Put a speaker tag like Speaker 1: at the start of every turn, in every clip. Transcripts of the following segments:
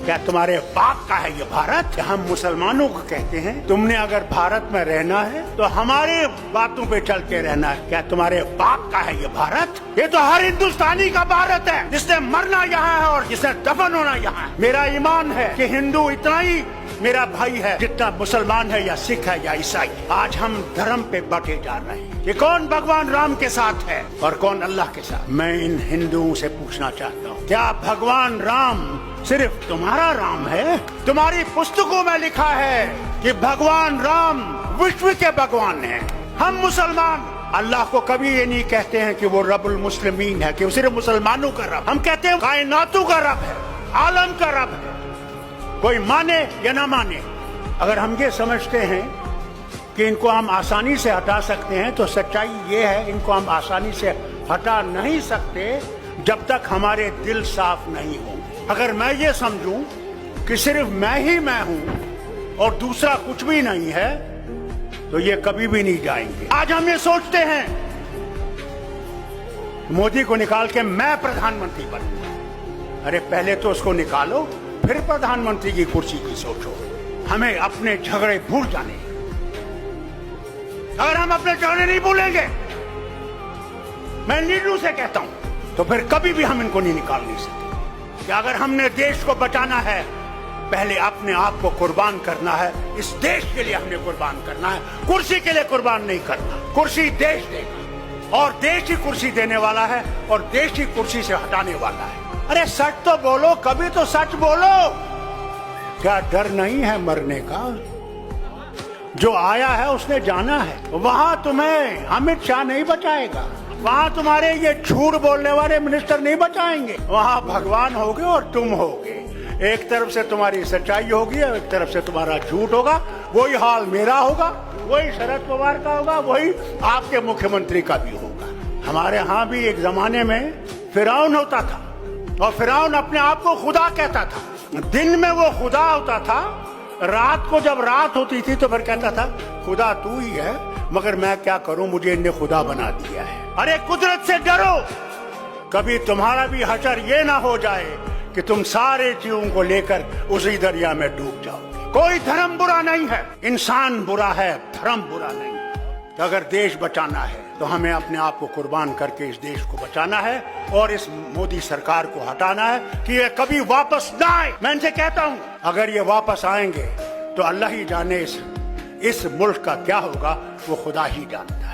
Speaker 1: क्या तुम्हारे बाप का है ये भारत? हम मुसलमानों को कहते हैं तुमने अगर भारत में रहना है तो हमारे बातों पे चल के रहना है। क्या तुम्हारे बाप का है ये भारत? ये तो हर हिंदुस्तानी का भारत है, जिसने मरना यहाँ है और जिसने दफन होना यहाँ है। मेरा ईमान है कि हिंदू इतना ही मेरा भाई है जितना मुसलमान है या सिख है या ईसाई। आज हम धर्म पे बटे जा रहे हैं कि कौन भगवान राम के साथ है और कौन अल्लाह के साथ। मैं इन हिंदुओं से पूछना चाहता हूँ, क्या भगवान राम सिर्फ तुम्हारा राम है? तुम्हारी पुस्तकों में लिखा है कि भगवान राम विश्व के भगवान हैं। हम मुसलमान अल्लाह को कभी ये नहीं कहते हैं कि वो रब्बुल मुस्लिमीन है, कि वो सिर्फ मुसलमानों का रब। हम कहते हैं कायनातों का रब है, आलम का रब है। कोई माने या ना माने, अगर हम ये समझते हैं कि इनको हम आसानी से हटा सकते हैं तो सच्चाई ये है, इनको हम आसानी से हटा नहीं सकते जब तक हमारे दिल साफ नहीं होंगे। अगर मैं ये समझूं कि सिर्फ मैं ही मैं हूं और दूसरा कुछ भी नहीं है तो ये कभी भी नहीं जाएंगे। आज हम ये सोचते हैं मोदी को निकाल के मैं प्रधानमंत्री बनूंगा। अरे पहले तो उसको निकालो, फिर प्रधानमंत्री की कुर्सी की सोचो। हमें अपने झगड़े भूल जाने। अगर हम अपने झगड़े नहीं भूलेंगे, मैं नीडू से कहता हूं, तो फिर कभी भी हम इनको नहीं निकाल नहीं सकते। कि अगर हमने देश को बचाना है, पहले अपने आप को कुर्बान करना है। इस देश के लिए हमने कुर्बान करना है, कुर्सी के लिए कुर्बान नहीं करना। कुर्सी देश देगा और देश ही कुर्सी देने वाला है और देश ही कुर्सी से हटाने वाला है। अरे सच तो बोलो, कभी तो सच बोलो। क्या डर नहीं है मरने का? जो आया है उसने जाना है। वहां तुम्हें अमित शाह नहीं बचाएगा, वहां तुम्हारे ये झूठ बोलने वाले मिनिस्टर नहीं बचाएंगे। वहां भगवान होगे और तुम होगे। एक तरफ से तुम्हारी सच्चाई होगी और एक तरफ से तुम्हारा झूठ होगा। वही हाल मेरा होगा, वही शरद पवार का होगा, वही आपके मुख्यमंत्री का भी होगा। हमारे यहाँ भी एक जमाने में फिरौन होता था और फिरौन अपने आप को खुदा कहता था। दिन में वो खुदा होता था, रात को जब रात होती थी तो फिर कहता था खुदा तू ही है, मगर मैं क्या करूं, मुझे इनने खुदा बना दिया है। अरे कुदरत से डरो, कभी तुम्हारा भी हशर ये ना हो जाए कि तुम सारे जीवों को लेकर उसी दरिया में डूब जाओगे। कोई धर्म बुरा नहीं है, इंसान बुरा है, धर्म बुरा नहीं। तो अगर देश बचाना है तो हमें अपने आप को कुर्बान करके इस देश को बचाना है और इस मोदी सरकार को हटाना है कि ये कभी वापस ना आए। मैं इनसे कहता हूं, अगर ये वापस आएंगे तो अल्लाह ही जाने इस मुल्क का क्या होगा, वो खुदा ही जानता है।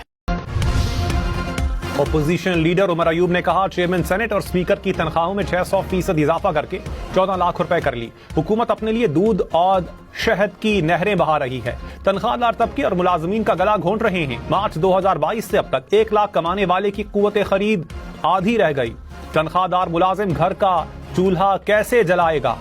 Speaker 2: ओपोजिशन लीडर उमर अयूब ने कहा, चेयरमैन सेनेट और स्पीकर की तनख्वाहों में 600% इजाफा करके 14 लाख रुपए कर ली। हुकूमत अपने लिए दूध और शहद की नहरें बहा रही है। तनख्वाहदार तबके और मुलाजमीन का गला घोंट रहे हैं। मार्च 2022 से अब तक 1 लाख कमाने वाले की कुव्वत खरीद आधी रह गई। तनख्वाहदार मुलाजिम घर का चूल्हा कैसे जलाएगा?